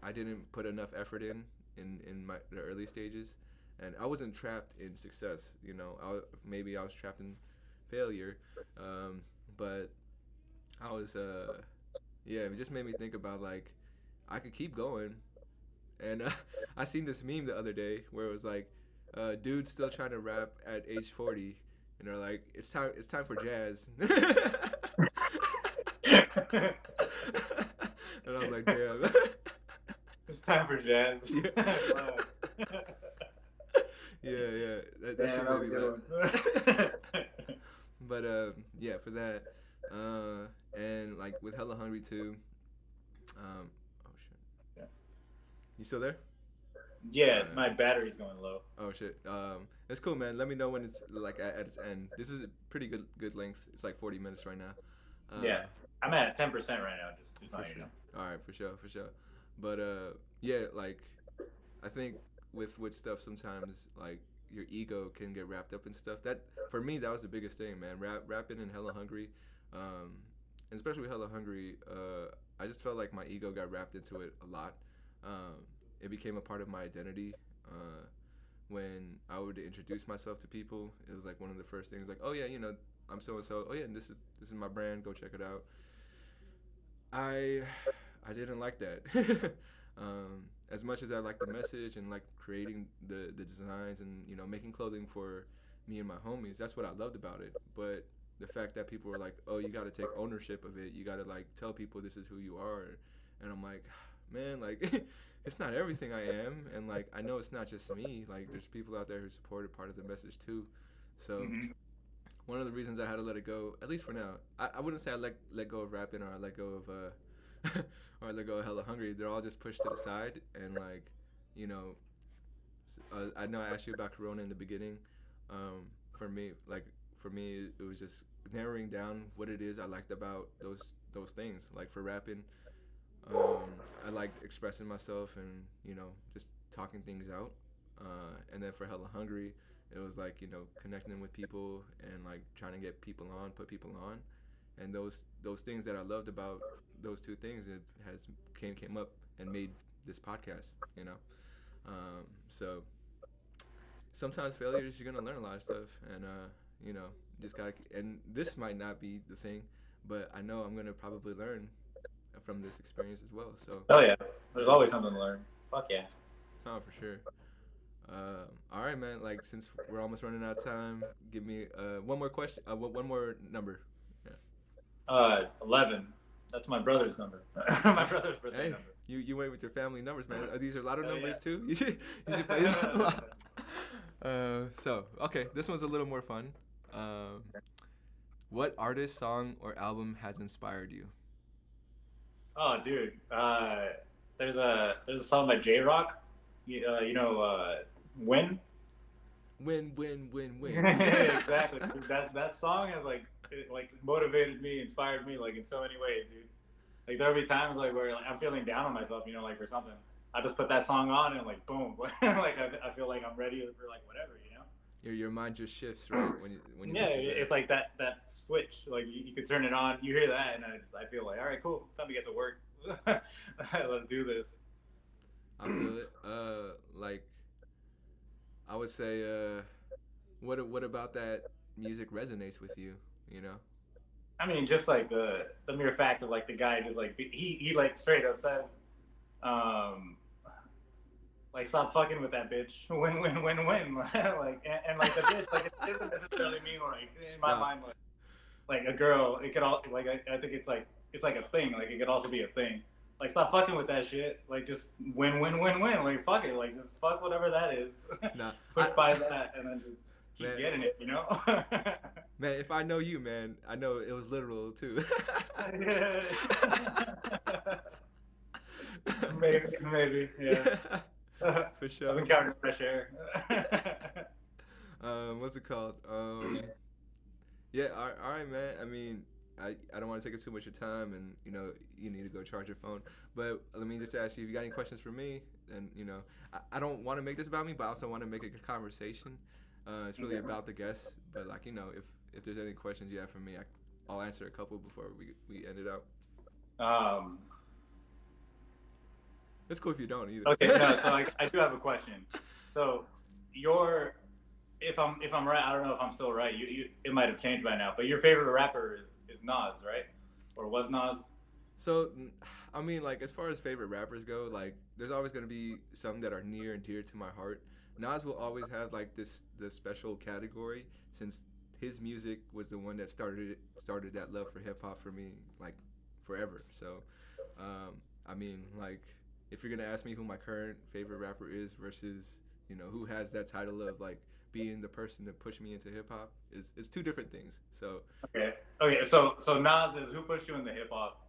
I didn't put enough effort in the early stages, and I wasn't trapped in success. Maybe I was trapped in failure, but I was yeah. It just made me think about like I could keep going, and I seen this meme the other day where it was like, dudes still trying to rap at age 40, and they're like, it's time for jazz. And I was like, damn. It's time for jazz. Yeah. Yeah. That Damn, shit that made was a me good laugh. one. But yeah, for that, and like with Hella Hungry too. Oh shit, Yeah. you still there? Yeah, Uh, my battery's going low. oh shit. It's cool, man. Let me know when it's like at its end. This is a pretty good length. It's like 40 minutes right now. Yeah, Uh, I'm at 10% right now. Just for not you sure. know. All right, for sure, for sure. But yeah, like I think with stuff sometimes like your ego can get wrapped up in stuff. That for me that was the biggest thing, man. Rapping in Hella Hungry, um, and especially with Hella Hungry, I just felt like my ego got wrapped into it a lot. It became a part of my identity. When I would introduce myself to people, it was like one of the first things, like, oh yeah, I'm so and so. Oh yeah, and this is my brand. Go check it out. I I didn't like that. As much as I like the message and like creating the designs and making clothing for me and my homies, that's what I loved about it. But the fact that people were like, "Oh, you got to take ownership of it. You got to like tell people this is who you are," and I'm like, man, like it's not everything I am, and like I know it's not just me. Like there's people out there who supported part of the message too. So Hmm. one of the reasons I had to let it go, at least for now, I wouldn't say I let go of rapping or I let go of or I let go of Hella Hungry. They're all just pushed to the side and like, you know, I know I asked you about Corona in the beginning. For me, it was just narrowing down what it is I liked about those things. Like for rapping, I liked expressing myself and just talking things out. And then for Hella Hungry, it was like connecting with people and like trying to get people on, put people on, and those things that I loved about those two things it has came up and made this podcast. So sometimes failures you're gonna learn a lot of stuff, and you know just gotta. And this might not be the thing, but I know I'm gonna probably learn from this experience as well. So Oh yeah, there's yeah. always something to learn. Fuck yeah. Oh, for sure. All right, man. Like since we're almost running out of time, give me one more question. One more number. Yeah. 11. That's my brother's number. My brother's birthday Hey, number. you went with your family numbers, man. Are these are lotto Hell yeah. numbers too? You should play this a lot. So okay, this one's a little more fun. Um, what artist, song, or album has inspired you? Oh, dude. There's a song by J Rock. Win. Win, win, win, win. Exactly. That song has like motivated me, inspired me like in so many ways, dude. Like there'll be times like where like, I'm feeling down on myself, like for something. I just put that song on and like boom, like I feel like I'm ready for like whatever. Your mind just shifts right when you Yeah, listen to that. it's like that switch. Like you could turn it on, you hear that, and I feel like, all right, cool, it's time to get to work. Let's do this. I feel it. Like I would say, what about that music resonates with you? You know? I mean, just like the mere fact of like the guy just like he like straight up says, um, like stop fucking with that bitch, win win win win, and like the bitch like it doesn't necessarily mean like in my Nah, mind like a girl. It could all like I think it's like a thing. Like it could also be a thing. Like stop fucking with that shit. Like just win win win win. Like fuck it. Like just fuck whatever that is. nah. Push by that and then just keep Man, getting it. man. If I know you, man, I know it was literal too. Maybe, yeah. For I've sure. encountered fresh air. What's it called? Yeah. All right, man. I mean, I don't want to take up too much of your time, and you need to go charge your phone. But let me just ask you if you got any questions for me. And I don't want to make this about me, but I also want to make it a conversation. It's really Okay. about the guests, but like if there's any questions you have for me, I'll answer a couple before we end it out. Um, It's cool if you don't either. okay, no. So I do have a question. So your if I'm right, I don't know if I'm still right. You it might have changed by now, but your favorite rapper is Nas, right? Or was Nas? So, I mean, like as far as favorite rappers go, like there's always gonna be some that are near and dear to my heart. Nas will always have like this special category since his music was the one that started that love for hip hop for me like forever. So, I mean, like if you're gonna ask me who my current favorite rapper is versus who has that title of like being the person that pushed me into hip hop is two different things. So Okay. Okay. So Nas is who pushed you into hip hop.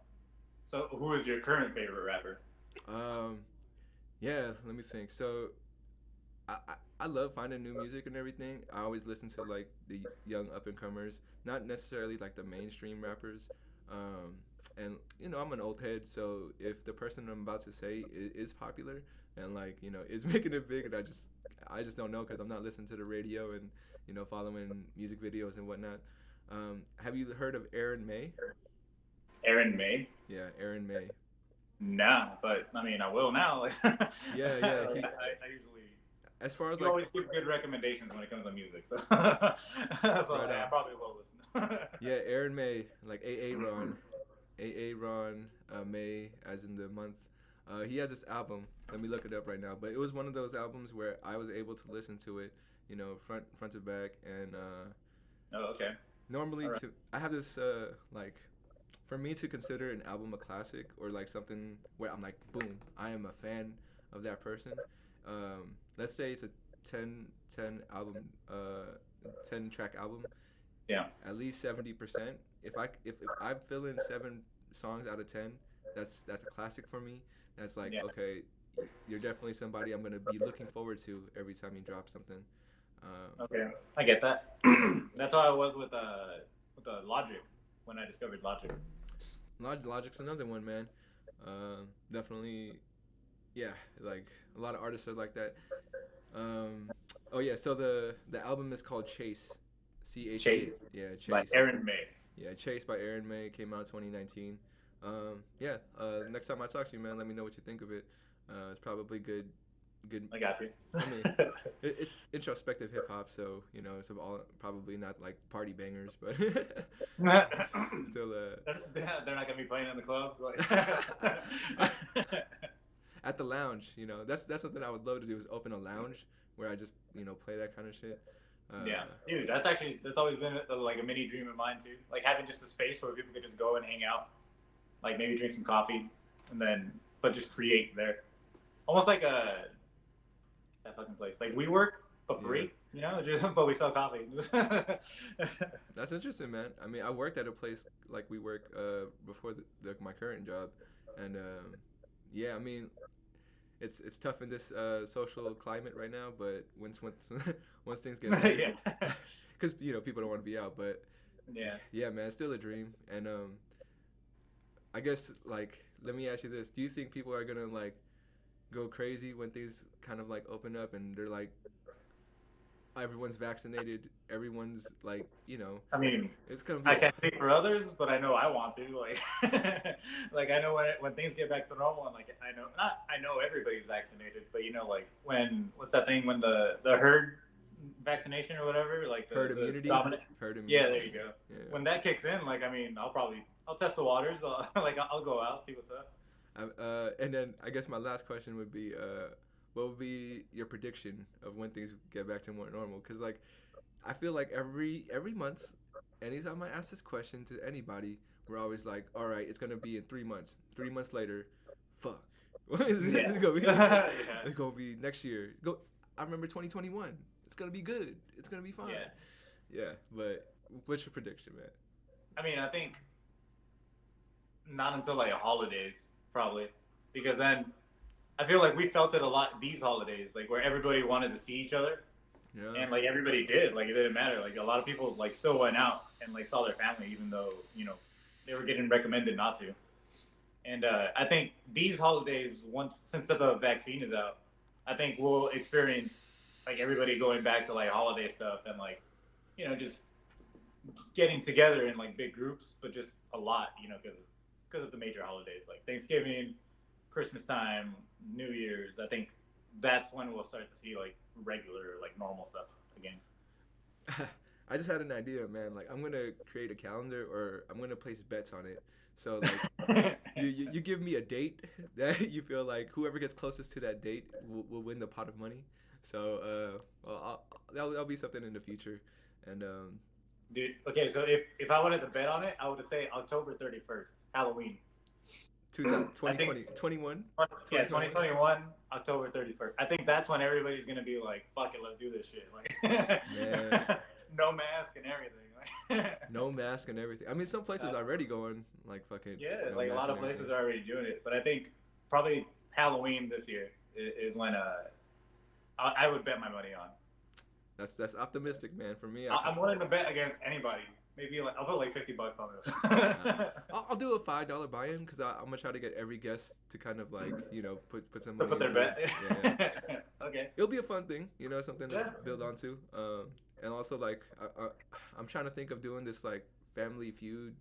So who is your current favorite rapper? um, Yeah, let me think. So I love finding new music and everything. I always listen to like the young up and comers, not necessarily like the mainstream rappers. Um, and I'm an old head, so if the person I'm about to say is popular and like is making it big, and I just don't know because I'm not listening to the radio and following music videos and whatnot. Have you heard of Aaron May? Aaron May. Yeah, Aaron May. Nah, but I mean, I will now. Like, Yeah, yeah. He I usually, as far as you like always give good recommendations when it comes to music, so so right I on. probably will listen. Yeah, Aaron May, like Ron, Ron May, as in the month. He has this album. Let me look it up right now. But it was one of those albums where I was able to listen to it, front to back. And Oh, okay, normally, all right, to I have this like, for me to consider an album a classic or like something where I'm like, boom, I am a fan of that person. Let's say it's a 10 album, 10 track album, yeah, at least 70%. If I'm feeling 7 songs out of 10, that's a classic for me. That's like, yeah, okay, you're definitely somebody I'm gonna be looking forward to every time you drop something. Um, okay, I get that. yeah, That's how I was with Logic when I discovered Logic. Logic's another one, man. Definitely, yeah. Like a lot of artists are like that. Um, oh yeah, so the album is called Chase, Chase Cha. Yeah, by Chase. Aaron May. Yeah, Chase by Aaron May came out 2019. Yeah. Next time I talk to you, man, let me know what you think of it. It's probably good. Good. I got you. I mean, it's introspective hip hop, so it's all probably not like party bangers, but still. They're not gonna be playing in the clubs. Like, At the lounge, that's something I would love to do is open a lounge where I just play that kind of shit. yeah, Uh, dude, that's always been like a mini dream of mine too. Like having just a space where people could just go and hang out, like maybe drink some coffee, and then but just create there, almost like a what's that fucking place like WeWork but yeah. free, just but we sell coffee. That's interesting, man. I mean, I worked at a place like we work before my current job, and yeah, I mean, it's tough in this social climate right now. But once once things get better, Yeah, because people don't want to be out. But yeah. yeah, man, it's still a dream. And I guess like let me ask you this: do you think people are gonna like go crazy when things kind of like open up and they're like everyone's vaccinated, everyone's like I mean, it's gonna be I can't speak for others, but I know I want to. Like, like I know when things get back to normal, and like I know not I know everybody's vaccinated, but like when what's that thing when the herd vaccination or whatever, like herd the immunity, dominant. herd Yeah, immunity. there you go. Yeah. When that kicks in, like I mean, I'll test the waters. Like I'll go out see what's up. And then I guess my last question would be, what would be your prediction of when things get back to more normal? Because like, I feel like every month, anytime I ask this question to anybody, we're always like, all right, it's gonna be in 3 months. 3 months later, fuck, what is it? Yeah, It's gonna be. yeah, It's gonna be next year. Go. I remember 2021. It's gonna be good. It's gonna be fine. yeah. Yeah, but what's your prediction, man? I mean, I think not until like holidays probably, because then I feel like we felt it a lot these holidays, like where everybody wanted to see each other, Yeah. and like everybody did. Like it didn't matter. Like a lot of people like still went out and like saw their family, even though they were getting recommended not to. And I think these holidays, once since the vaccine is out, I think we'll experience like everybody going back to like holiday stuff and like just getting together in like big groups, but just a lot, because of the major holidays like Thanksgiving, Christmas time, New Year's. I think that's when we'll start to see like regular, like normal stuff again. I just had an idea, man. Like I'm gonna create a calendar, or I'm gonna place bets on it. So like, you give me a date that you feel like whoever gets closest to that date will win the pot of money. So well, that'll be something in the future, and Dude, okay, so if I wanted to bet on it, I would say October 31st, Halloween. I think 2020, 21, yeah, 2021. 2021, October 31st. I think that's when everybody's gonna be like, "Fuck it, let's do this shit." Like, Man, no mask and everything. Like, no mask and everything. I mean, some places uh, already going like fucking yeah, no like a mask lot and of places everything. are already doing it, but I think probably Halloween this year is when I would bet my money on. That's optimistic, man. For me, I'm willing to bet against anybody. Maybe like I'll put like $50 on uh, this. I'll do a $5 buy-in because I'm gonna try to get every guest to kind of like put some To money put their into it. bet. Yeah, yeah. Okay. It'll be a fun thing, something to Yeah. build onto. And also like I'm trying to think of doing this like Family Feud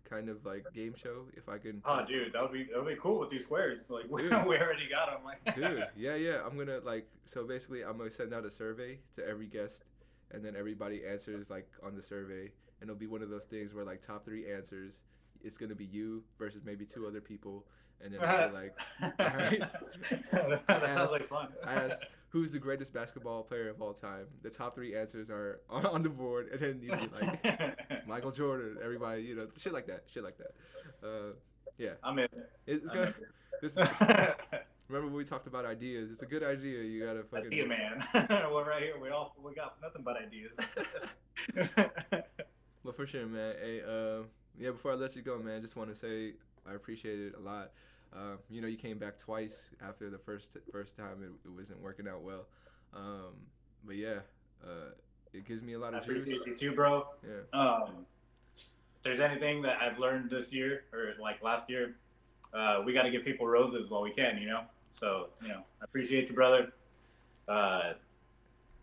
kind of like game show if I can Oh, dude, that would be cool with these squares. Like we dude, already got them. dude, Like, yeah, yeah. I'm gonna like so basically I'm gonna send out a survey to every guest, and then everybody answers like on the survey, and it'll be one of those things where like top three answers, it's gonna be you versus maybe two other people, and then I'll be like, all right, I that sounds like asked, fun. I asked who's the greatest basketball player of all time. The top three answers are on the board, and then you'd be like Michael Jordan, everybody, shit like that, shit like that. Yeah, I'm in. it's I'm gonna. in. This is remember when we talked about ideas? It's a good idea. You gotta fucking Idea just. man. We're right here. We got nothing but ideas. But for sure, man. Hey, yeah. Before I let you go, man, just want to say I appreciate it a lot. You came back twice after the first time it wasn't working out well. But yeah, it gives me a lot I of juice. appreciate you too, bro. Yeah. If there's anything that I've learned this year or like last year, we got to give people roses while we can, So, I appreciate you, brother. Uh,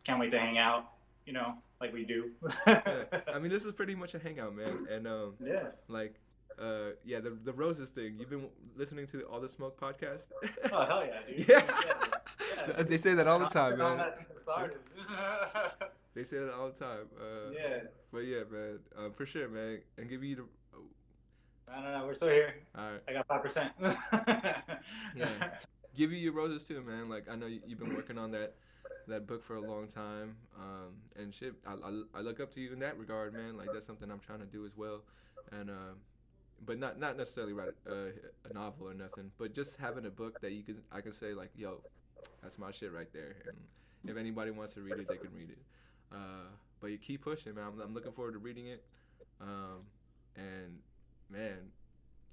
can't wait to hang out, like we do. Yeah. I mean, this is pretty much a hangout, man. And Yeah. like, yeah, the roses thing. You've been listening to All the Smoke podcast? Oh, hell yeah, dude. Yeah. Yeah. They say that all the time, Been on man. that since it started. They say that all the time. Yeah. But yeah, man, for sure, man. And give you the. Oh, No. We're still here. all right. I got 5%. Yeah. Give you your roses too, man. Like I know you've been working on that book for a long time. And shit, I look up to you in that regard, man. Like that's something I'm trying to do as well. And but not necessarily write a novel or nothing, but just having a book that I can say like, yo, that's my shit right there. And if anybody wants to read it, they can read it. But you keep pushing, man. I'm looking forward to reading it. And man,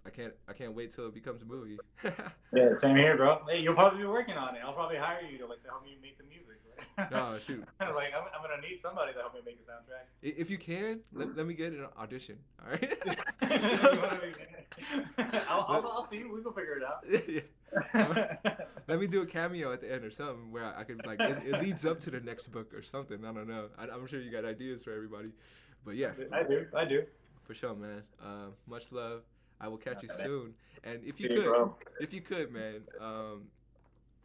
I can't wait till it becomes a movie. Yeah, same here, bro. Hey, you'll probably be working on it. I'll probably hire you to help me make the music. Right? No, shoot. Like I'm gonna need somebody to help me make a soundtrack. If you can, let me get an audition. All right. I'll see. We can figure it out. Yeah. Let me do a cameo at the end or something where I can like it leads up to the next book or something. I don't know. I'm sure you got ideas for everybody, but yeah. I do. For sure, man. Much love. I will catch you Okay. soon. And if See you you, could, bro. man,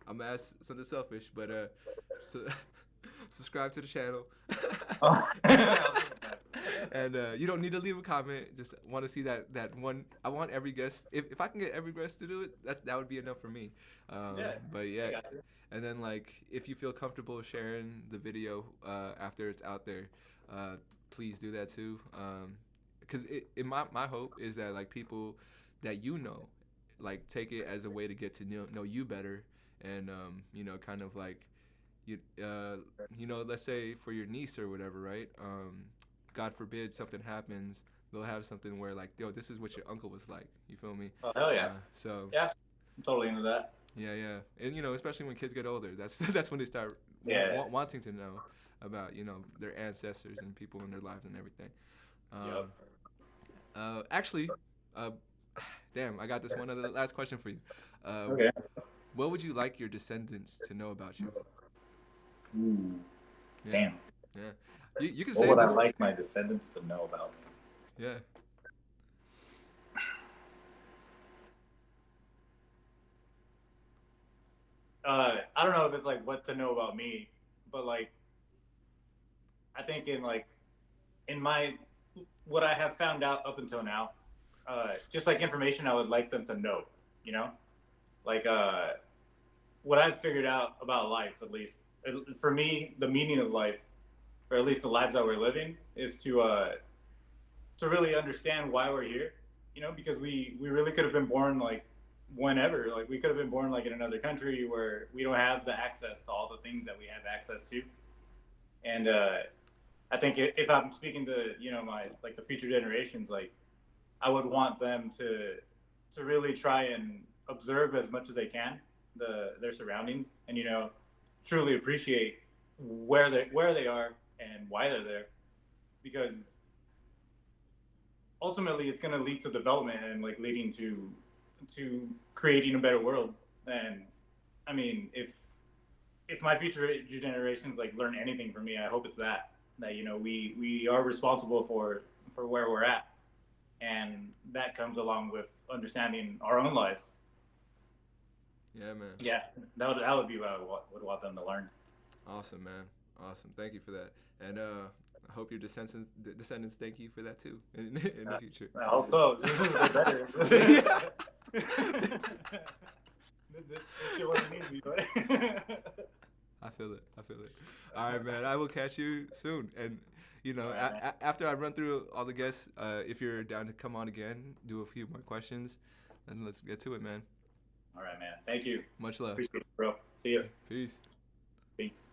I'm gonna ask something selfish, but su- subscribe to the channel. Oh. And you don't need to leave a comment. Just want to see that one. I want every guest. If I can get every guest to do it, that would be enough for me. Yeah. But I yeah, got you. and then like if you feel comfortable sharing the video after it's out there, please do that too. Because my hope is that like people that like take it as a way to get to know you better, and kind of like let's say for your niece or whatever, right? God forbid something happens, they'll have something where like, yo, this is what your uncle was like. You feel me? Oh hell yeah. So Yeah, I'm totally into that. yeah, and especially when kids get older, that's when they start Yeah. wanting to know about their ancestors and people in their lives and everything. Actually, damn, I got this one other last question for you. Okay. What would you like your descendants to know about you? Ooh. Yeah. Damn. Yeah. You can What say would I this. like my descendants to know about me? Yeah. I don't know if it's like what to know about me, but like I think in my what I have found out up until now, just like information I would like them to know, you know, like what I've figured out about life, at least for me, the meaning of life, or at least the lives that we're living, is to really understand why we're here, because we really could have been born like whenever, like we could have been born like in another country where we don't have the access to all the things that we have access to, and I think if I'm speaking to my like the future generations, like I would want them to really try and observe as much as they can, their surroundings, and truly appreciate where they are and why they're there, because ultimately it's going to lead to development and like leading to creating a better world. And I mean, if my future generations like learn anything from me, I hope it's that we are responsible for where we're at, and that comes along with understanding our own lives. Yeah, man. Yeah, that would be what I would want them to learn. Awesome, man. Awesome. Thank you for that. And I hope your descendants thank you for that too in the future. I hope so. This is better. Yeah. This shit wasn't easy, but I feel it. I feel it. All right, man. I will catch you soon. And all right, man. after I run through all the guests, if you're down to come on again, do a few more questions, then let's get to it, man. All right, man. Thank you. Much love. Appreciate it, bro. See you. Peace. Peace.